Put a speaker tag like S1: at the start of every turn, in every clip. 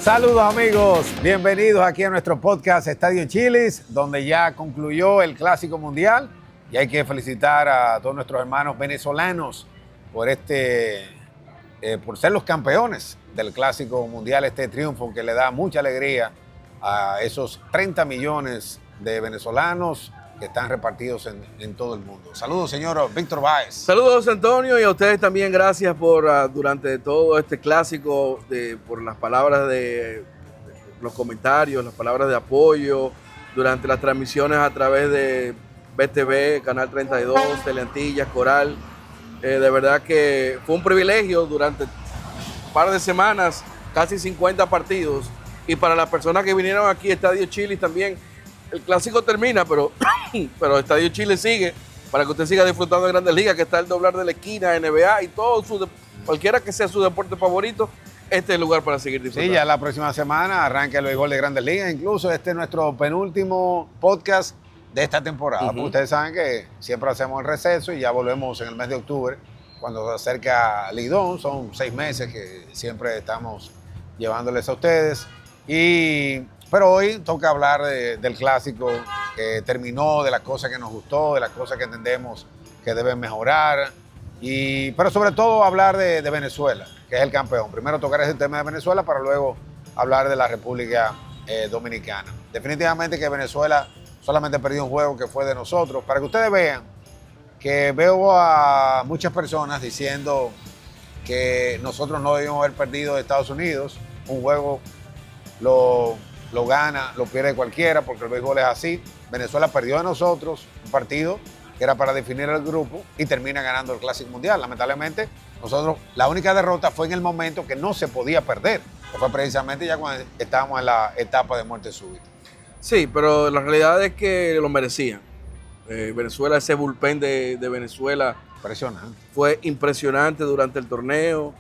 S1: Saludos amigos, bienvenidos aquí a nuestro podcast Estadio Chilis, donde ya concluyó el Clásico Mundial y hay que felicitar a todos nuestros hermanos venezolanos por por ser los campeones del Clásico Mundial, este triunfo que le da mucha alegría a esos 30 millones de venezolanos que están repartidos en todo el mundo. Saludos, señor Víctor Báez.
S2: Saludos, Antonio, y a ustedes también gracias por durante todo este clásico, por las palabras de los comentarios, las palabras de apoyo, durante las transmisiones a través de BTV, Canal 32, Teleantillas, Coral. De verdad que fue un privilegio durante un par de semanas, casi 50 partidos, y para las personas que vinieron aquí a Estadio Chilis también, el clásico termina, pero Estadio Chile sigue para que usted siga disfrutando de Grandes Ligas, que está el doblar de la esquina, NBA y todo, cualquiera que sea su deporte favorito, este es el lugar para seguir disfrutando.
S1: Sí, ya la próxima semana arranca el béisbol de Grandes Ligas, incluso este es nuestro penúltimo podcast de esta temporada. Porque ustedes saben que siempre hacemos el receso y ya volvemos en el mes de octubre, cuando se acerca Lidón, son 6 meses que siempre estamos llevándoles a ustedes. Pero hoy toca hablar del clásico que terminó, de las cosas que nos gustó, de las cosas que entendemos que deben mejorar, pero sobre todo hablar de Venezuela, que es el campeón. Primero tocar ese tema de Venezuela para luego hablar de la República Dominicana. Definitivamente que Venezuela solamente perdió un juego que fue de nosotros. Para que ustedes vean que veo a muchas personas diciendo que nosotros no debíamos haber perdido de Estados Unidos. Un juego lo gana, lo pierde cualquiera, porque el béisbol es así. Venezuela perdió de nosotros un partido que era para definir el grupo y termina ganando el Clásico Mundial. Lamentablemente, nosotros, la única derrota fue en el momento que no se podía perder, que fue precisamente ya cuando estábamos en la etapa de muerte súbita.
S2: Sí, pero la realidad es que lo merecían. Venezuela, ese bullpen de Venezuela
S1: Impresionante.
S2: Fue impresionante durante el torneo.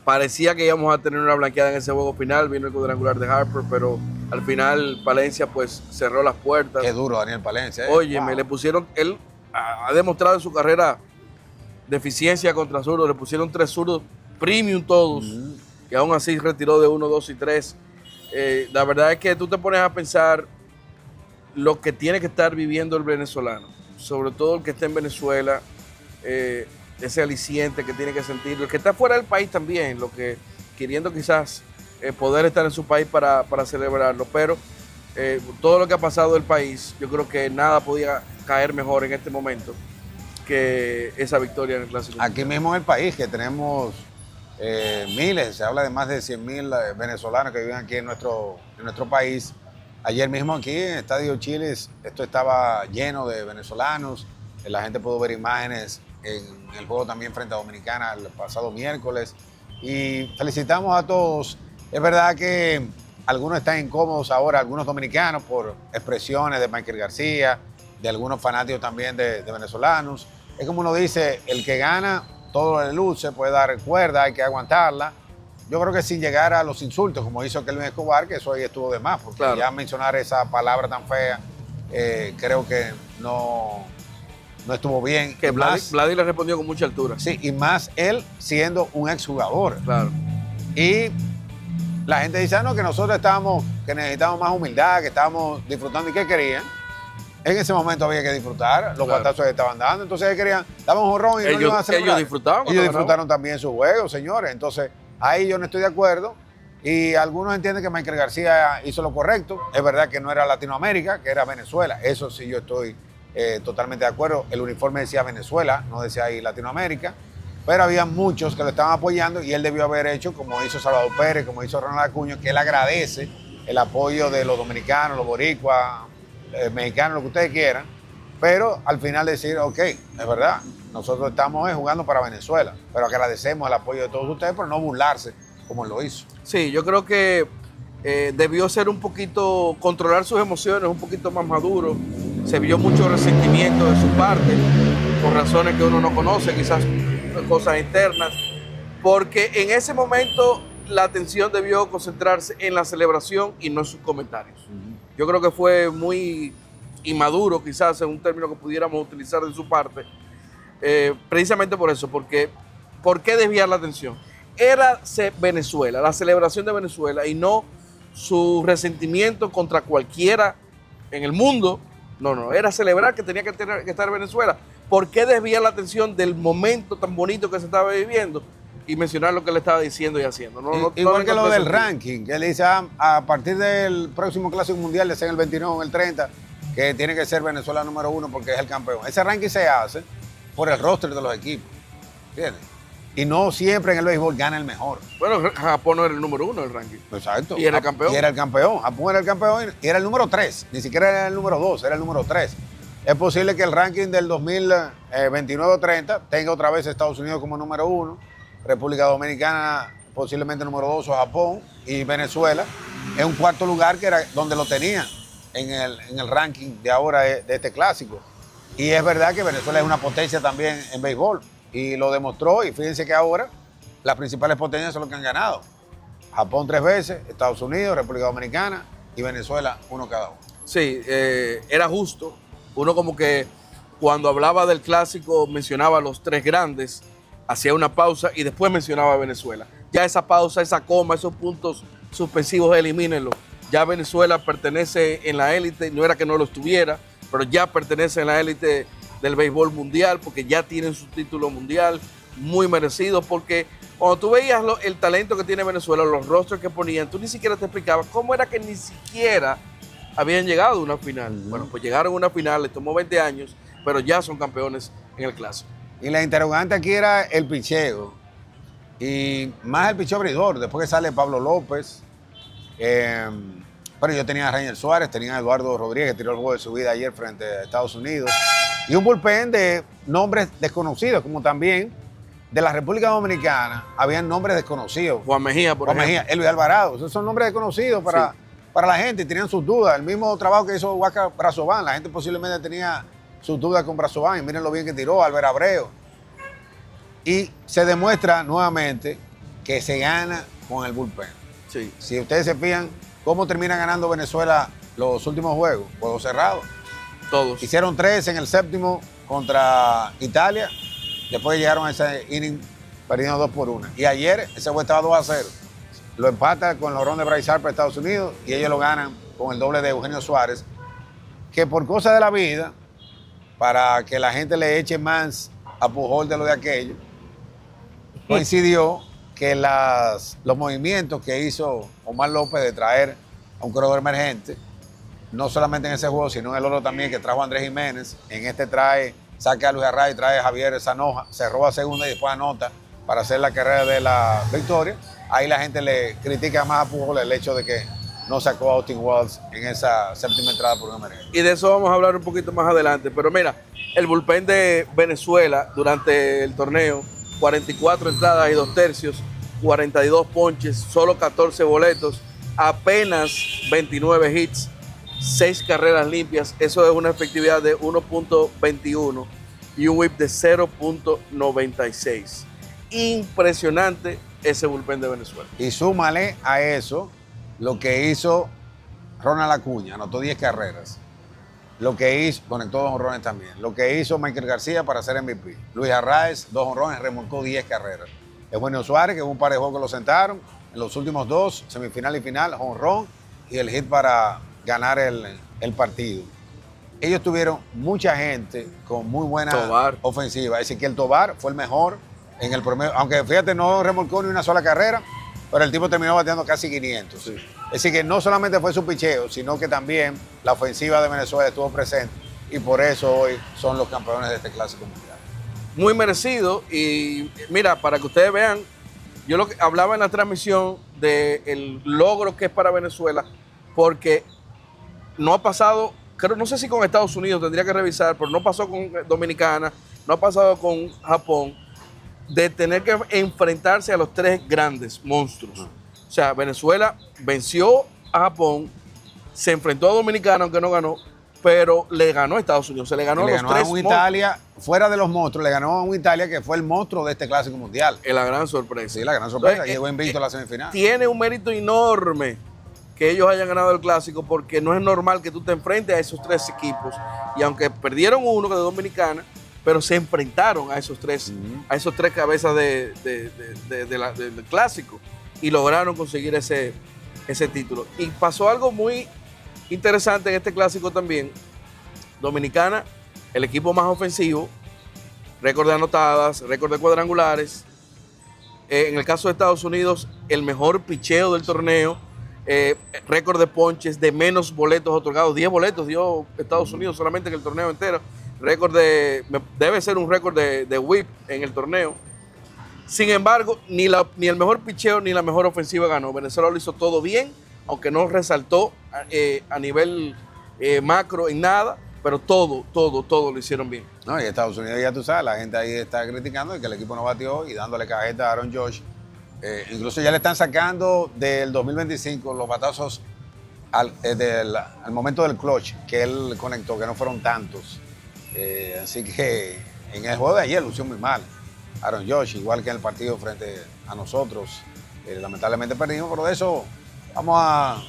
S2: Parecía que íbamos a tener una blanqueada en ese juego final, vino el cuadrangular de Harper, pero al final Palencia pues cerró las puertas.
S1: Qué duro Daniel Palencia.
S2: Óyeme,
S1: wow.
S2: le pusieron, él ha demostrado en su carrera de eficiencia contra zurdos, le pusieron 3 zurdos premium todos, que aún así retiró de 1, 2 y 3. La verdad es que tú te pones a pensar lo que tiene que estar viviendo el venezolano, sobre todo el que esté en Venezuela, ese aliciente que tiene que sentir, el que está fuera del país también, lo que queriendo quizás poder estar en su país para celebrarlo, pero todo lo que ha pasado del país, yo creo que nada podía caer mejor en este momento que esa victoria en el Clásico.
S1: Aquí mismo en el país, que tenemos miles, se habla de más de 100,000 venezolanos que viven aquí en nuestro país. Ayer mismo aquí en Estadio Chilis, esto estaba lleno de venezolanos, la gente pudo ver imágenes en el juego también frente a Dominicana el pasado miércoles, y felicitamos a todos. Es verdad que algunos están incómodos ahora, algunos dominicanos, por expresiones de Michael García, de algunos fanáticos también de venezolanos. Es como uno dice, el que gana todo le luce, puede dar cuerda, hay que aguantarla. Yo creo que sin llegar a los insultos, como hizo Kelvin Escobar, que eso ahí estuvo de más, porque claro, ya mencionar esa palabra tan fea, creo que no estuvo bien.
S2: Que Vladi le respondió con mucha altura.
S1: Sí, y más él siendo un exjugador.
S2: Claro.
S1: Y la gente dice, no, que nosotros que necesitábamos más humildad, que estábamos disfrutando. ¿Y qué querían? En ese momento había que disfrutar, los batazos que estaban dando. Entonces ellos querían, daban un jorrón y no iban a celebrar.
S2: Ellos disfrutaban.
S1: Ellos disfrutaron también su juego, señores. Entonces, ahí yo no estoy de acuerdo. Y algunos entienden que Michael García hizo lo correcto. Es verdad que no era Latinoamérica, que era Venezuela. Eso sí yo estoy totalmente de acuerdo. El uniforme decía Venezuela, no decía ahí Latinoamérica. Pero había muchos que lo estaban apoyando y él debió haber hecho como hizo Salvador Pérez, como hizo Ronald Acuña, que él agradece el apoyo de los dominicanos, los boricuas, mexicanos, lo que ustedes quieran. Pero al final decir, ok, es verdad, nosotros estamos jugando para Venezuela, pero agradecemos el apoyo de todos ustedes, pero no burlarse como él lo hizo.
S2: Sí, yo creo que debió ser un poquito, controlar sus emociones, un poquito más maduro. Se vio mucho resentimiento de su parte, por razones que uno no conoce, quizás cosas internas, porque en ese momento la atención debió concentrarse en la celebración y no en sus comentarios. Yo creo que fue muy inmaduro, quizás en un término que pudiéramos utilizar de su parte, precisamente por eso, porque ¿por qué desviar la atención? era Venezuela, la celebración de Venezuela y no su resentimiento contra cualquiera en el mundo. No, era celebrar que tenía que estar Venezuela. ¿Por qué desviar la atención del momento tan bonito que se estaba viviendo y mencionar lo que le estaba diciendo y haciendo?
S1: Igual que lo del ranking, que él dice a partir del próximo Clásico Mundial, de ser el 29 o el 30, que tiene que ser Venezuela número 1 porque es el campeón. Ese ranking se hace por el roster de los equipos, ¿entiendes? Y no siempre en el béisbol gana el mejor.
S2: Bueno, Japón no era el número 1 del ranking.
S1: Exacto.
S2: Y era el campeón.
S1: Y era el campeón. Japón era el campeón y era el número 3. Ni siquiera era el número 2, era el número 3. Es posible que el ranking del 2029 o 30 tenga otra vez Estados Unidos como número 1, República Dominicana posiblemente número 2 o Japón, y Venezuela en un cuarto lugar que era donde lo tenían en el ranking de ahora de este clásico. Y es verdad que Venezuela es una potencia también en béisbol. Y lo demostró, y fíjense que ahora las principales potencias son los que han ganado. Japón 3 veces, Estados Unidos, República Dominicana y Venezuela, uno cada uno.
S2: Sí, era justo. Uno como que cuando hablaba del clásico mencionaba a los 3 grandes, hacía una pausa y después mencionaba a Venezuela. Ya esa pausa, esa coma, esos puntos suspensivos, elimínenlo. Ya Venezuela pertenece en la élite, no era que no lo estuviera, pero ya pertenece en la élite del béisbol mundial, porque ya tienen su título mundial, muy merecido, porque cuando tú veías el talento que tiene Venezuela, los rostros que ponían, tú ni siquiera te explicabas cómo era que ni siquiera habían llegado a una final. Bueno, pues llegaron a una final, les tomó 20 años, pero ya son campeones en el clásico.
S1: Y la interrogante aquí era el picheo, y más el picheo abridor, después que sale Pablo López, pero yo tenía a Rainer Suárez, tenía a Eduardo Rodríguez, que tiró el juego de su vida ayer frente a Estados Unidos, y un bullpen de nombres desconocidos, como también de la República Dominicana habían nombres desconocidos.
S2: Juan Mejía, por ejemplo.
S1: Juan Mejía, Elvis Alvarado, esos son nombres desconocidos para la gente, y tenían sus dudas. El mismo trabajo que hizo Huáscar Brazoban, la gente posiblemente tenía sus dudas con Brazoban, y miren lo bien que tiró Albert Abreu. Y se demuestra nuevamente que se gana con el bullpen.
S2: Sí.
S1: Si ustedes se fijan, ¿cómo termina ganando Venezuela los últimos juegos cerrados?
S2: Todos.
S1: Hicieron 3 en el 7º contra Italia, después llegaron a ese inning perdiendo 2-1. Y ayer ese juego estaba 2-0. Lo empata con el jonrón de Bryce Harper Estados Unidos y ellos lo ganan con el doble de Eugenio Suárez, que por cosas de la vida, para que la gente le eche más a Pujol de lo de aquello, coincidió que los movimientos que hizo Omar López de traer a un corredor emergente, no solamente en ese juego, sino en el otro también que trajo a Andrés Jiménez, en este saca a Luis Arraez, trae a Javier Zanoja, se roba segunda y después anota para hacer la carrera de la victoria. Ahí la gente le critica más a Pujol el hecho de que no sacó a Austin Wells en esa séptima entrada por un emergente.
S2: Y de eso vamos a hablar un poquito más adelante. Pero mira, el bullpen de Venezuela durante el torneo, 44 entradas y 2 tercios, 42 ponches, solo 14 boletos, apenas 29 hits, 6 carreras limpias. Eso es una efectividad de 1.21 y un whip de 0.96. Impresionante ese bullpen de Venezuela.
S1: Y súmale a eso lo que hizo Ronald Acuña, anotó 10 carreras. Lo que hizo, conectó 2 jonrones también. Lo que hizo Michael García para ser MVP. Luis Arraez, 2 jonrones, remolcó 10 carreras. Eugenio Suárez, que hubo un par de juegos que lo sentaron. En los últimos 2, semifinal y final, jonrón y el hit para ganar el partido. Ellos tuvieron mucha gente con muy buena ofensiva. Ezequiel Tovar fue el mejor en el promedio. Aunque fíjate, no remolcó ni una sola carrera, pero el tipo terminó bateando casi 500. Sí. Es decir, que no solamente fue su picheo, sino que también la ofensiva de Venezuela estuvo presente. Y por eso hoy son los campeones de este Clásico Mundial.
S2: Muy merecido. Y mira, para que ustedes vean, yo lo que hablaba en la transmisión del logro que es para Venezuela, porque no ha pasado, no sé si con Estados Unidos, tendría que revisar, pero no pasó con Dominicana, no ha pasado con Japón, de tener que enfrentarse a los 3 grandes monstruos. O sea, Venezuela venció a Japón, se enfrentó a Dominicana, aunque no ganó, pero le ganó a Estados Unidos, se le ganó a los 3 monstruos.
S1: Italia, fuera de los monstruos, le ganó a un Italia que fue el monstruo de este Clásico Mundial.
S2: Es la gran sorpresa.
S1: Sí, la gran sorpresa, llegó invicto a la semifinal.
S2: Tiene un mérito enorme que ellos hayan ganado el Clásico, porque no es normal que tú te enfrentes a esos 3 equipos, y aunque perdieron uno, que de Dominicana, pero se enfrentaron a esos tres cabezas del clásico y lograron conseguir ese título. Y pasó algo muy interesante en este clásico también. Dominicana, el equipo más ofensivo, récord de anotadas, récord de cuadrangulares. En el caso de Estados Unidos, el mejor picheo del torneo, récord de ponches, de menos boletos otorgados. 10 boletos dio Estados Unidos solamente en el torneo entero. Debe ser un récord de whip en el torneo. Sin embargo, ni el mejor picheo ni la mejor ofensiva ganó. Venezuela lo hizo todo bien, aunque no resaltó a nivel macro en nada, pero todo lo hicieron bien.
S1: No, y Estados Unidos, ya tú sabes, la gente ahí está criticando que el equipo no batió y dándole cajeta a Aaron Judge. Incluso ya le están sacando del 2025 los batazos al momento del clutch que él conectó, que no fueron tantos. Así que en el juego de ayer lució muy mal Aaron Judge, igual que en el partido frente a nosotros. Lamentablemente perdimos, pero de eso vamos a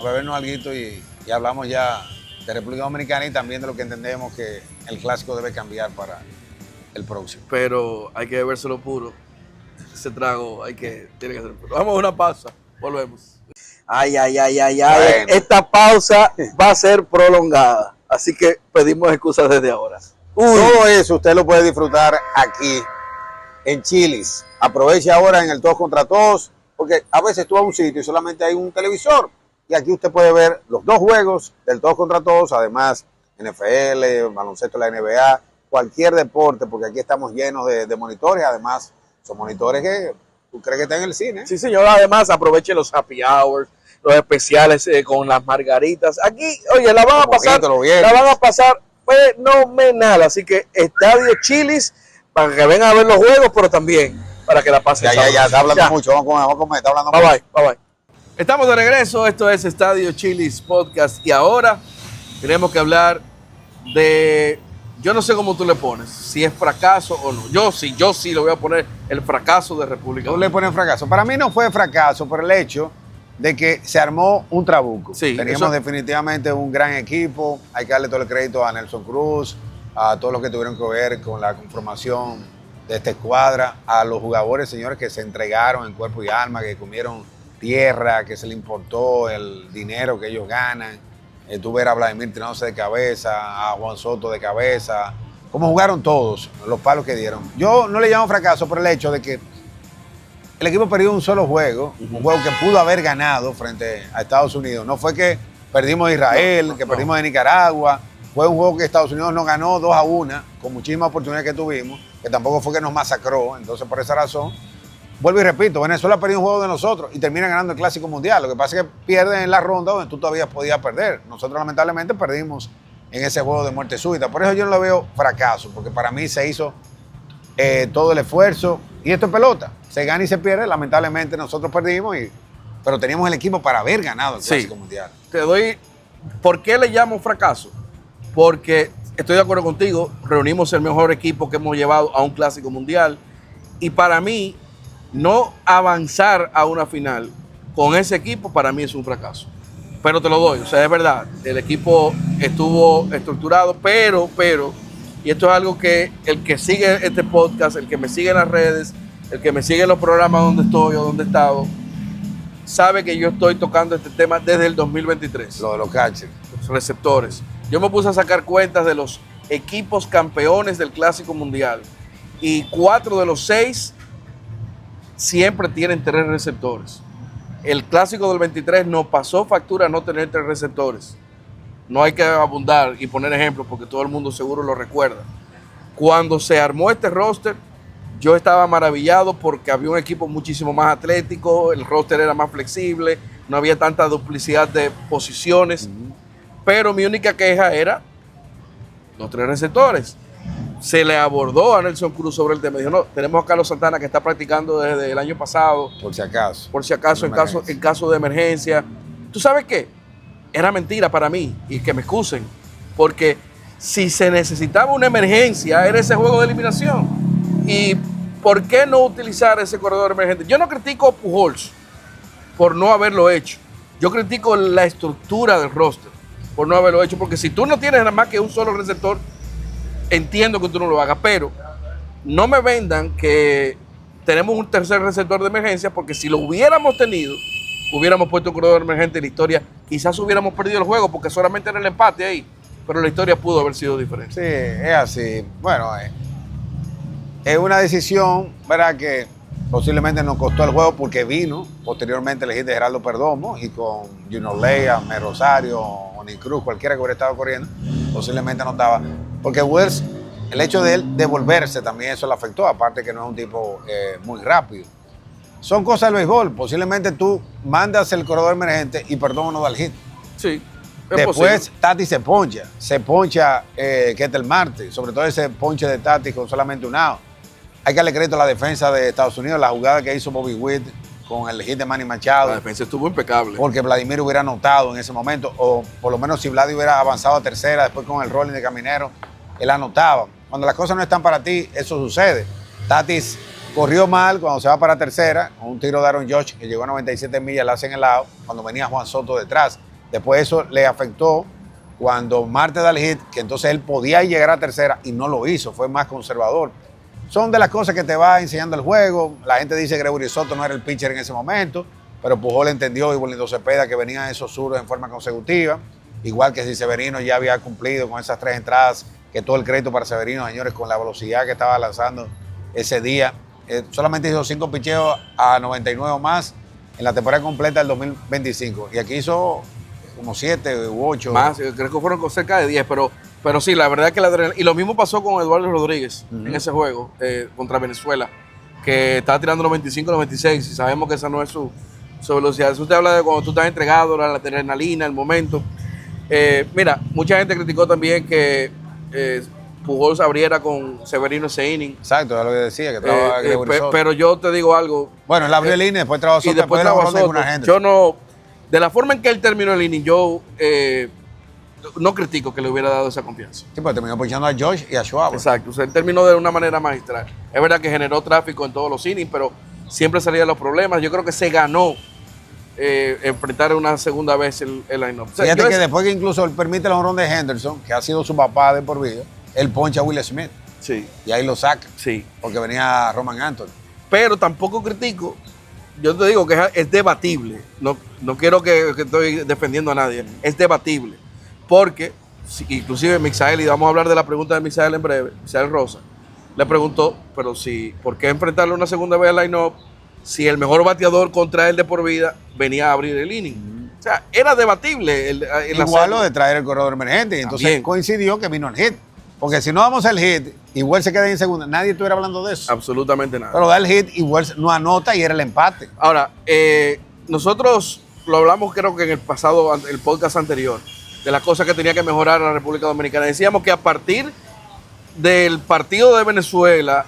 S1: bebernos algo y hablamos ya de República Dominicana y también de lo que entendemos que el clásico debe cambiar para el próximo.
S2: Pero hay que bebérselo puro. Ese trago tiene que ser puro. Vamos a una pausa, volvemos. Ay. Bueno. Esta pausa va a ser prolongada, así que pedimos excusas desde ahora.
S1: Todo eso usted lo puede disfrutar aquí en Chili's. Aproveche ahora en el Todos contra Todos, porque a veces tú vas a un sitio y solamente hay un televisor. Y aquí usted puede ver los 2 juegos del Todos contra Todos, además NFL, baloncesto de la NBA, cualquier deporte, porque aquí estamos llenos de monitores. Además, son monitores que tú crees que están en el cine.
S2: Sí, señor. Además, aproveche los happy hours, los especiales con las margaritas. Aquí, oye, la van a pasar fenomenal. Así que Estadio Chili's, para que vengan a ver los juegos, pero también para que la pasen.
S1: Ya, está hablando mucho. Vamos a comer, está hablando mucho.
S2: Bye. Estamos de regreso, esto es Estadio Chili's Podcast y ahora tenemos que hablar de, yo no sé cómo tú le pones, si es fracaso o no. Yo sí le voy a poner el fracaso de República Dominicana.
S1: Tú le pones fracaso. Para mí no fue fracaso por el hecho de que se armó un trabuco.
S2: Sí,
S1: teníamos definitivamente un gran equipo, hay que darle todo el crédito a Nelson Cruz, a todos los que tuvieron que ver con la conformación de esta escuadra, a los jugadores, señores, que se entregaron en cuerpo y alma, que comieron tierra, que se le importó el dinero que ellos ganan. Tú ver a Vladimir tirándose de cabeza, a Juan Soto de cabeza, cómo jugaron todos, los palos que dieron. Yo no le llamo fracaso por el hecho de que el equipo perdió un solo juego, un juego que pudo haber ganado frente a Estados Unidos. No fue que perdimos de Israel, perdimos de Nicaragua. Fue un juego que Estados Unidos nos ganó 2-1, con muchísimas oportunidades que tuvimos, que tampoco fue que nos masacró. Entonces, por esa razón, vuelvo y repito, Venezuela perdió un juego de nosotros y termina ganando el Clásico Mundial. Lo que pasa es que pierden en la ronda donde tú todavía podías perder. Nosotros lamentablemente perdimos en ese juego de muerte súbita. Por eso yo no lo veo fracaso, porque para mí se hizo todo el esfuerzo. Y esto es pelota, se gana y se pierde. Lamentablemente nosotros perdimos, pero teníamos el equipo para haber ganado el Clásico Mundial.
S2: ¿Por qué le llamo fracaso? Porque estoy de acuerdo contigo, reunimos el mejor equipo que hemos llevado a un Clásico Mundial y para mí no avanzar a una final con ese equipo para mí es un fracaso. Pero te lo doy, o sea, es verdad, el equipo estuvo estructurado, pero, y esto es algo que el que sigue este podcast, el que me sigue en las redes, el que me sigue en los programas donde estoy o donde he estado, sabe que yo estoy tocando este tema desde el 2023.
S1: Lo de los catchers.
S2: Los receptores. Yo me puse a sacar cuentas de los equipos campeones del Clásico Mundial y 4 de los 6 siempre tienen 3 receptores. El Clásico del 23 nos pasó factura no tener 3 receptores. No hay que abundar y poner ejemplos porque todo el mundo seguro lo recuerda. Cuando se armó este roster, yo estaba maravillado porque había un equipo muchísimo más atlético, el roster era más flexible, no había tanta duplicidad de posiciones, pero mi única queja era los 3 receptores. Se le abordó a Nelson Cruz sobre el tema. Dijo, no, tenemos a Carlos Santana que está practicando desde el año pasado.
S1: Por si acaso.
S2: Por si acaso, en caso de emergencia. ¿Tú sabes qué? Era mentira para mí, y que me excusen, porque si se necesitaba una emergencia, era ese juego de eliminación. ¿Y por qué no utilizar ese corredor emergente? Yo no critico a Pujols por no haberlo hecho. Yo critico la estructura del roster por no haberlo hecho, porque si tú no tienes nada más que un solo receptor, entiendo que tú no lo hagas, pero no me vendan que tenemos un tercer receptor de emergencia, porque si lo hubiéramos tenido, hubiéramos puesto un corredor emergente en la historia, quizás hubiéramos perdido el juego porque solamente era el empate ahí, pero la historia pudo haber sido diferente.
S1: Sí, es así. Bueno, es una decisión, ¿verdad?, que posiblemente nos costó el juego porque vino posteriormente el hit de Geraldo Perdomo y con Junior Leia, Mer Rosario, Oni Cruz, cualquiera que hubiera estado corriendo, posiblemente no estaba. Porque Wells, el hecho de él devolverse también eso le afectó, aparte que no es un tipo muy rápido. Son cosas del béisbol. Posiblemente tú mandas el corredor emergente y Perdomo no da el hit.
S2: Sí.
S1: Después Tati se poncha Ketel Marte, sobre todo ese ponche de Tati con solamente un out. Hay que darle crédito a la defensa de Estados Unidos, la jugada que hizo Bobby Witt con el hit de Manny Machado.
S2: La defensa estuvo impecable.
S1: Porque Vladimir hubiera anotado en ese momento, o por lo menos si Vlad hubiera avanzado a tercera, después con el rolling de Caminero, él anotaba. Cuando las cosas no están para ti, eso sucede. Tatis corrió mal cuando se va para tercera, con un tiro de Aaron Judge que llegó a 97 millas, la hace en el lado, cuando venía Juan Soto detrás. Después eso le afectó cuando Marte da el hit, que entonces él podía llegar a tercera y no lo hizo, fue más conservador. Son de las cosas que te va enseñando el juego. La gente dice que Gregory Soto no era el pitcher en ese momento, pero Pujol entendió y Bolito Cepeda que venían esos surdos en forma consecutiva. Igual que si Severino ya había cumplido con esas 3 entradas, que todo el crédito para Severino, señores, con la velocidad que estaba lanzando ese día. Solamente hizo 5 picheos a 99 o más en la temporada completa del 2025. Y aquí hizo como 7 u 8.
S2: Más, creo que fueron cerca de 10, pero sí, la verdad es que la adrenalina. Y lo mismo pasó con Eduardo Rodríguez en ese juego contra Venezuela, que estaba tirando 95, 96, y sabemos que esa no es su velocidad. Eso te habla de cuando tú estás entregado, la adrenalina, el momento. Mira, mucha gente criticó también que Pujol se abriera con Severino ese inning.
S1: Exacto, es lo que decía, que estaba Gregory Soto.
S2: Pero yo te digo algo.
S1: Bueno, él abrió el inning, después trabajó Soto,
S2: y después trabajó Soto. Yo no, de la forma en que él terminó el inning, yo no critico que le hubiera dado esa confianza.
S1: Sí, pero terminó ponchando a Josh y a Schwab.
S2: Exacto, o sea, él terminó de una manera magistral. Es verdad que generó tráfico en todos los innings, pero siempre salían los problemas. Yo creo que se ganó enfrentar una segunda vez el line-up. O sea,
S1: fíjate que después que incluso él permite el honrón de Henderson, que ha sido su papá de por vida, él poncha a Will Smith.
S2: Sí.
S1: Y ahí lo saca.
S2: Sí.
S1: Porque venía Roman Anthony.
S2: Pero tampoco critico. Yo te digo que es debatible. No quiero que estoy defendiendo a nadie. Es debatible. Porque, inclusive Misael, y vamos a hablar de la pregunta de Misael en breve, Misael Rosa, le preguntó, pero ¿por qué enfrentarle una segunda vez al line-up si el mejor bateador contra él de por vida venía a abrir el inning? O sea, era debatible.
S1: Igual lo de traer el corredor emergente. Y entonces también coincidió que vino el hit. Porque si no damos el hit, igual se queda en segunda. Nadie estuviera hablando de eso.
S2: Absolutamente nada.
S1: Pero da el hit, igual no anota y era el empate.
S2: Ahora, nosotros lo hablamos creo que en el podcast anterior, de las cosas que tenía que mejorar la República Dominicana. Decíamos que a partir del partido de Venezuela,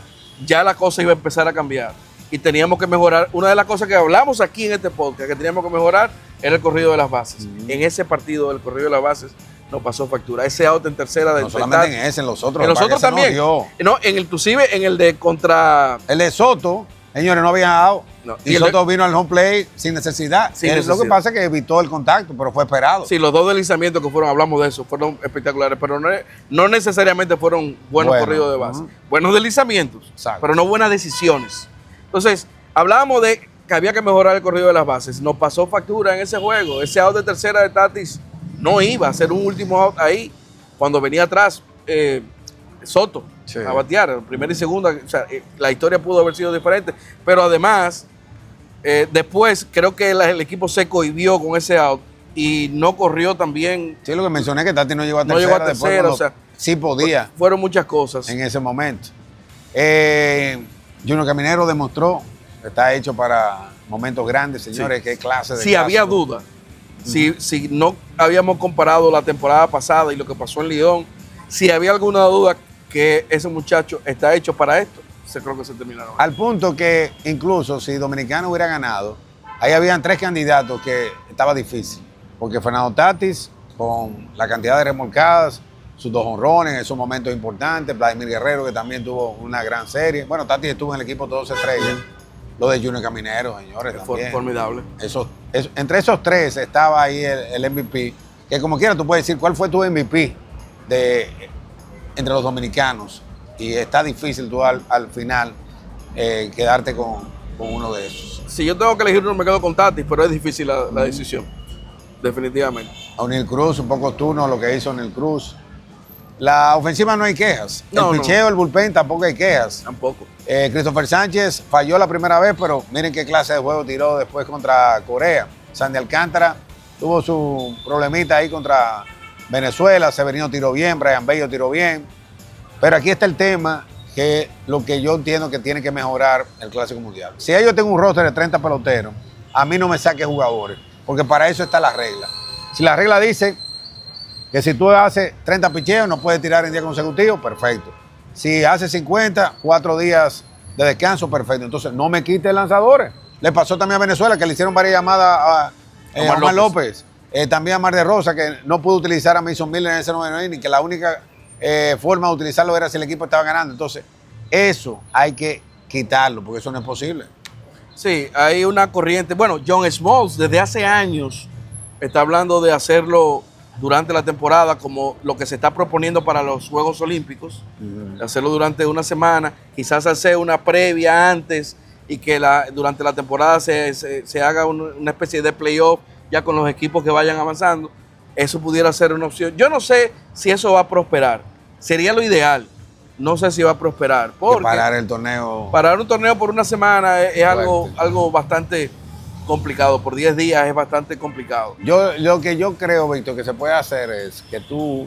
S2: ya la cosa iba a empezar a cambiar. Y teníamos que mejorar. Una de las cosas que hablamos aquí en este podcast, que teníamos que mejorar, era el corrido de las bases. En ese partido del corrido de las bases, nos pasó factura. Ese out en tercera del
S1: no solamente en ese, en los otros.
S2: En los otros también. No, inclusive en el de contra...
S1: El de Soto, señores, no había out. No. Y Soto vino al home play sin necesidad. Lo que pasa es que evitó el contacto, pero fue esperado.
S2: Sí, los 2 deslizamientos que fueron, hablamos de eso, fueron espectaculares, pero no necesariamente fueron buenos corridos de base. Buenos deslizamientos, pero no buenas decisiones. Entonces, hablábamos de que había que mejorar el corrido de las bases. Nos pasó factura en ese juego. Ese out de tercera de Tatis no iba a hacer un último out ahí cuando venía atrás Soto a batear, primera y segunda. O sea, la historia pudo haber sido diferente, pero además después creo que el equipo se cohibió con ese out y no corrió también.
S1: Sí, lo que mencioné que Tati no llegó a tercera.
S2: O sea,
S1: sí podía.
S2: Fueron muchas cosas
S1: en ese momento. Junior Caminero demostró que está hecho para momentos grandes, señores. Sí. Qué clase de
S2: si había duda. Si no habíamos comparado la temporada pasada y lo que pasó en Lidón, si había alguna duda que ese muchacho está hecho para esto, creo que se terminaron.
S1: Al punto que incluso si Dominicano hubiera ganado, ahí habían 3 candidatos que estaba difícil. Porque Fernando Tatis, con la cantidad de remolcadas, sus 2 honrones en esos momentos importantes, Vladimir Guerrero, que también tuvo una gran serie. Bueno, Tatis estuvo en el equipo todos estrellas. Lo de Junior Caminero, señores, también.
S2: Formidable.
S1: Entre esos 3 estaba ahí el MVP, que como quiera tú puedes decir, ¿cuál fue tu MVP entre los dominicanos y está difícil tú al final quedarte con uno de esos.
S2: Si yo tengo que elegir uno, me quedo con Tatis, pero es difícil la decisión, definitivamente.
S1: A O'Neill Cruz, un poco turno lo que hizo O'Neill Cruz. La ofensiva no hay quejas.
S2: No,
S1: el picheo, el bullpen tampoco hay quejas.
S2: Tampoco.
S1: Christopher Sánchez falló la primera vez, pero miren qué clase de juego tiró después contra Corea. Sandy Alcántara tuvo su problemita ahí contra Venezuela. Severino tiró bien, Brian Bello tiró bien. Pero aquí está el tema, que lo que yo entiendo que tiene que mejorar el Clásico Mundial. Si yo tengo un roster de 30 peloteros, a mí no me saque jugadores, porque para eso está la regla. Si la regla dice que si tú haces 30 picheos no puedes tirar en día consecutivo, perfecto. Si haces 50, 4 días de descanso, perfecto. Entonces no me quite lanzadores. Le pasó también a Venezuela, que le hicieron varias llamadas a Omar López. También a Mar de Rosa, que no pudo utilizar a Mason Miller en ese 9 inning, que la única forma de utilizarlo era si el equipo estaba ganando. Entonces, eso hay que quitarlo, porque eso no es posible.
S2: Sí, hay una corriente. Bueno, John Smoltz desde hace años está hablando de hacerlo durante la temporada, como lo que se está proponiendo para los Juegos Olímpicos, hacerlo durante una semana, quizás hacer una previa antes y que durante la temporada se haga una especie de playoff ya con los equipos que vayan avanzando. Eso pudiera ser una opción. Yo no sé si eso va a prosperar, sería lo ideal, no sé si va a prosperar. Porque
S1: parar el torneo.
S2: Parar un torneo por una semana es algo bastante complicado, por 10 días es bastante complicado.
S1: Lo que yo creo, Víctor, que se puede hacer es que tú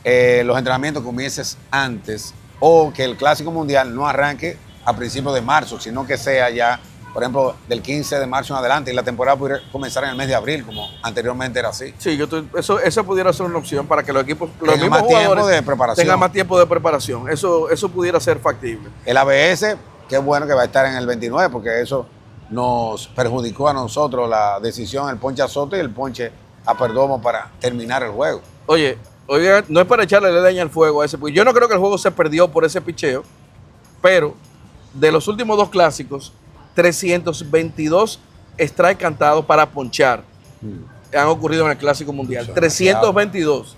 S1: los entrenamientos comiences antes o que el Clásico Mundial no arranque a principios de marzo, sino que sea ya, por ejemplo, del 15 de marzo en adelante y la temporada pudiera comenzar en el mes de abril, como anteriormente era así.
S2: Sí, eso pudiera ser una opción para que los equipos, los
S1: mismos jugadores tengan
S2: más tiempo de preparación. Eso pudiera ser factible.
S1: El ABS, qué bueno que va a estar en el 29, porque eso nos perjudicó a nosotros la decisión, el ponche a Soto y el ponche a Perdomo para terminar el juego.
S2: Oye, no es para echarle leña al fuego a ese, porque yo no creo que el juego se perdió por ese picheo, pero de los últimos 2 clásicos, 322 strikes cantados para ponchar han ocurrido en el Clásico Mundial. 322.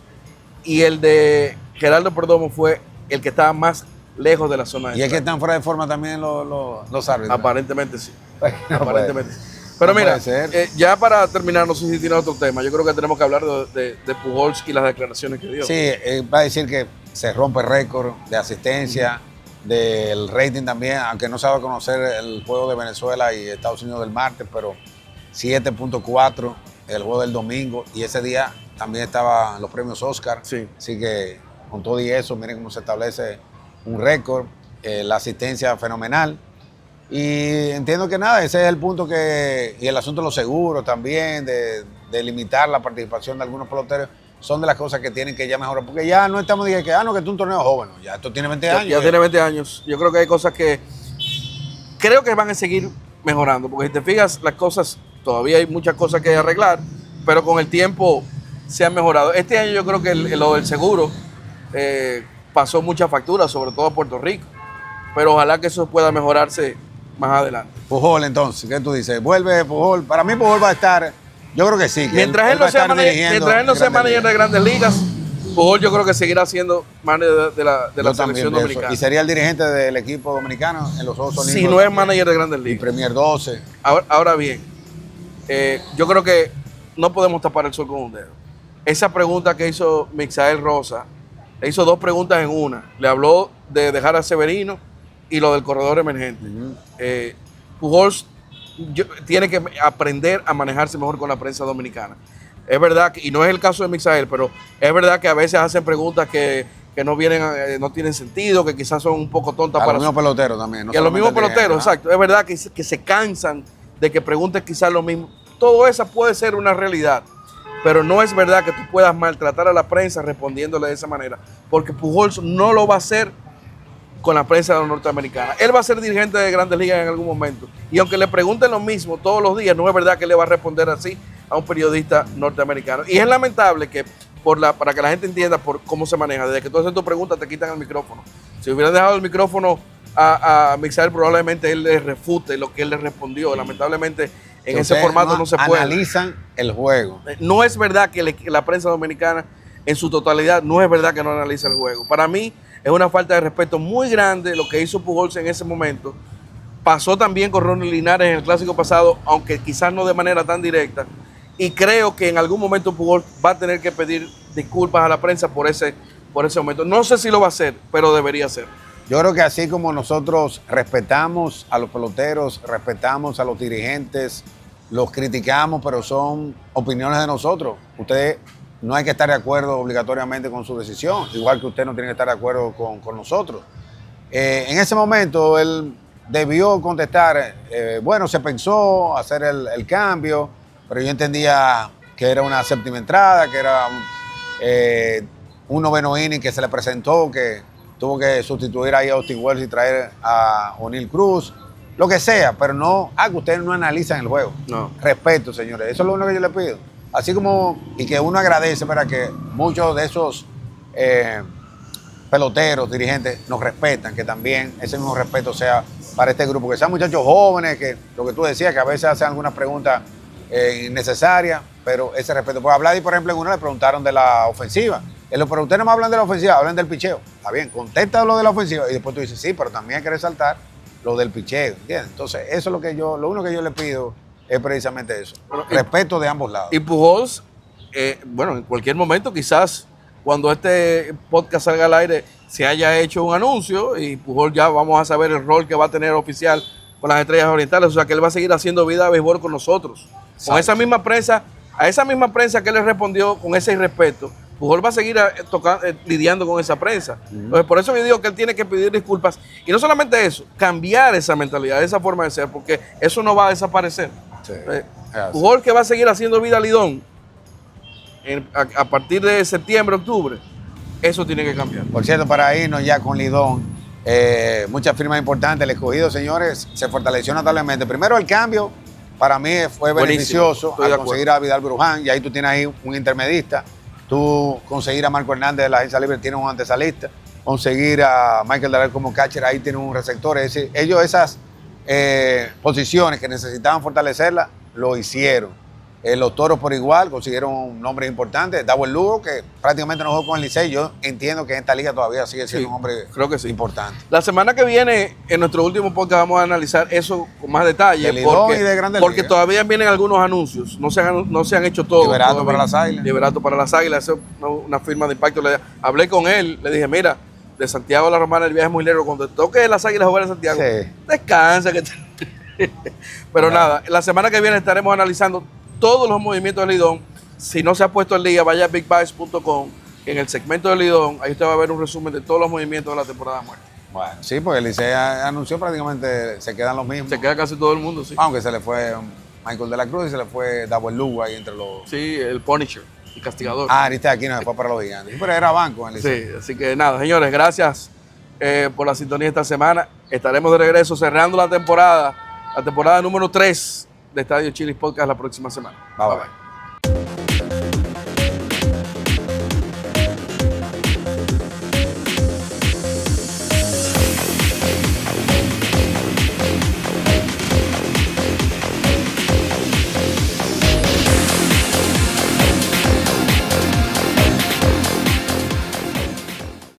S2: Y el de Gerardo Perdomo fue el que estaba más lejos de la zona de
S1: strike. ¿Y es que están fuera de forma también los árbitros?
S2: Aparentemente sí. Aparentemente sí. Pero no mira, ya para terminar, no sé si tiene otro tema, yo creo que tenemos que hablar de Pujols y las declaraciones que dio.
S1: Sí, va a decir que se rompe récord de asistencia, del rating también, aunque no se va a conocer el juego de Venezuela y Estados Unidos del martes, pero 7.4 el juego del domingo, y ese día también estaban los premios Oscar. Sí. Así que con todo y eso, miren cómo se establece un récord, la asistencia fenomenal. Y entiendo que nada, ese es el punto y el asunto de los seguros también, de limitar la participación de algunos peloteros, son de las cosas que tienen que ya mejorar, porque ya no estamos diciendo que no, que esto es un torneo joven, ya esto tiene 20 años.
S2: Ya tiene 20 años. Yo creo que hay cosas que creo que van a seguir mejorando, porque si te fijas, las cosas, todavía hay muchas cosas que arreglar, pero con el tiempo se han mejorado. Este año yo creo que lo del seguro pasó muchas facturas, sobre todo a Puerto Rico, pero ojalá que eso pueda mejorarse más adelante.
S1: Pujol, entonces, ¿qué tú dices? ¿Vuelve Pujol? Para mí Pujol va a estar, yo creo que sí. Que
S2: mientras él no sea manager de Grandes Ligas, Pujol yo creo que seguirá siendo manager de la selección dominicana.
S1: Y sería el dirigente del equipo dominicano en los Juegos Olímpicos.
S2: Si no es manager de Grandes Ligas.
S1: Y Premier 12.
S2: Ahora bien, yo creo que no podemos tapar el sol con un dedo. Esa pregunta que hizo Mixael Rosa, le hizo 2 preguntas en una. Le habló de dejar a Severino y lo del corredor emergente. Pujols tiene que aprender a manejarse mejor con la prensa dominicana. Es verdad, y no es el caso de Mixael, pero es verdad que a veces hacen preguntas que no tienen sentido, que quizás son un poco tontas.
S1: A los mismos peloteros también.
S2: No, y a los mismos peloteros, exacto. Es verdad que se cansan de que pregunten quizás lo mismo. Todo eso puede ser una realidad, pero no es verdad que tú puedas maltratar a la prensa respondiéndole de esa manera, porque Pujols no lo va a hacer con la prensa norteamericana. Él va a ser dirigente de Grandes Ligas en algún momento. Y aunque le pregunten lo mismo todos los días, no es verdad que le va a responder así a un periodista norteamericano. Y es lamentable que, para que la gente entienda por cómo se maneja, desde que tú haces tu pregunta te quitan el micrófono. Si hubieran dejado el micrófono a Mixael, probablemente él le refute lo que él le respondió. Lamentablemente en ese formato no se puede.
S1: Analizan el juego.
S2: No es verdad que la prensa dominicana en su totalidad, no es verdad que no analiza el juego. Para mí es una falta de respeto muy grande lo que hizo Pujols en ese momento. Pasó también con Ronnie Linares en el clásico pasado, aunque quizás no de manera tan directa. Y creo que en algún momento Pujols va a tener que pedir disculpas a la prensa por ese momento. No sé si lo va a hacer, pero debería ser.
S1: Yo creo que así como nosotros respetamos a los peloteros, respetamos a los dirigentes, los criticamos, pero son opiniones de nosotros. Usted no hay que estar de acuerdo obligatoriamente con su decisión, igual que usted no tiene que estar de acuerdo con nosotros. En ese momento él debió contestar, bueno, se pensó hacer el cambio, pero yo entendía que era una séptima entrada, que era un noveno inning que se le presentó, que tuvo que sustituir ahí a Austin Wells y traer a O'Neill Cruz, lo que sea, pero no, que ustedes no analizan el juego.
S2: No.
S1: Respeto, señores, eso es lo único que yo le pido. Así como, y que uno agradece, para que muchos de esos peloteros, dirigentes, nos respetan, que también ese mismo respeto sea para este grupo, que sean muchachos jóvenes, que lo que tú decías, que a veces hacen algunas preguntas innecesarias, pero ese respeto. Pues a Vladi, por ejemplo, en una le preguntaron de la ofensiva. Pero ustedes no me hablan de la ofensiva, hablan del picheo. Está bien, contesta lo de la ofensiva y después tú dices, sí, pero también hay que resaltar lo del picheo, ¿entiendes? Entonces, eso es lo único que yo le pido es precisamente eso. Bueno, respeto de ambos lados.
S2: Y Pujols, bueno, en cualquier momento, quizás cuando este podcast salga al aire, se haya hecho un anuncio y Pujols ya vamos a saber el rol que va a tener oficial con las Estrellas Orientales. O sea, que él va a seguir haciendo vida de béisbol con nosotros. Exacto. Con esa misma prensa, a esa misma prensa que él le respondió con ese irrespeto, Pujols va a seguir lidiando con esa prensa. Entonces, por eso yo digo que él tiene que pedir disculpas. Y no solamente eso, cambiar esa mentalidad, esa forma de ser, porque eso no va a desaparecer. Sí, Pujols, que va a seguir haciendo vida Lidón a partir de septiembre, octubre, eso tiene que cambiar.
S1: Por cierto, para irnos ya con Lidón, muchas firmas importantes. El escogido, señores, se fortaleció notablemente. Primero, el cambio para mí fue beneficioso al conseguir a Vidal Bruján, y ahí tú tienes ahí un intermedista. Tú conseguir a Marco Hernández de la agencia libre, tienes un antesalista. Conseguir a Michael Darrell como catcher, ahí tienes un receptor. Es decir, ellos esas posiciones que necesitaban fortalecerlas, lo hicieron. Los Toros por igual consiguieron nombres importantes. Dawel Lugo, que prácticamente no jugó con el Licey. Yo entiendo que en esta liga todavía sigue siendo un hombre, creo que sí, importante.
S2: La semana que viene, en nuestro último podcast, vamos a analizar eso con más detalle. Porque todavía vienen algunos anuncios. No se han hecho todos.
S1: Liberato para las Águilas.
S2: Liberato para las Águilas. Eso es una firma de impacto. Hablé con él, le dije, mira, de Santiago a la Romana el viaje es muy largo. Cuando toque las Águilas jugar en Santiago, descansa. Pero nada, la semana que viene estaremos analizando todos los movimientos de Lidón. Si no se ha puesto el día, vaya a bigbys.com, que en el segmento de Lidón, ahí usted va a ver un resumen de todos los movimientos de la temporada muerta.
S1: Bueno, sí, porque el Licey anunció prácticamente, se quedan los mismos.
S2: Se queda casi todo el mundo, sí.
S1: Aunque se le fue Michael de la Cruz y se le fue Dawel Lugo ahí entre los...
S2: Sí, el Punisher, el castigador.
S1: Ahorita aquí no se fue para los Gigantes. Pero era banco en el Licey.
S2: Sí, así que nada, señores, gracias por la sintonía esta semana. Estaremos de regreso cerrando la temporada número 3 de Estadio Chilis Podcast la próxima semana.
S1: Bye.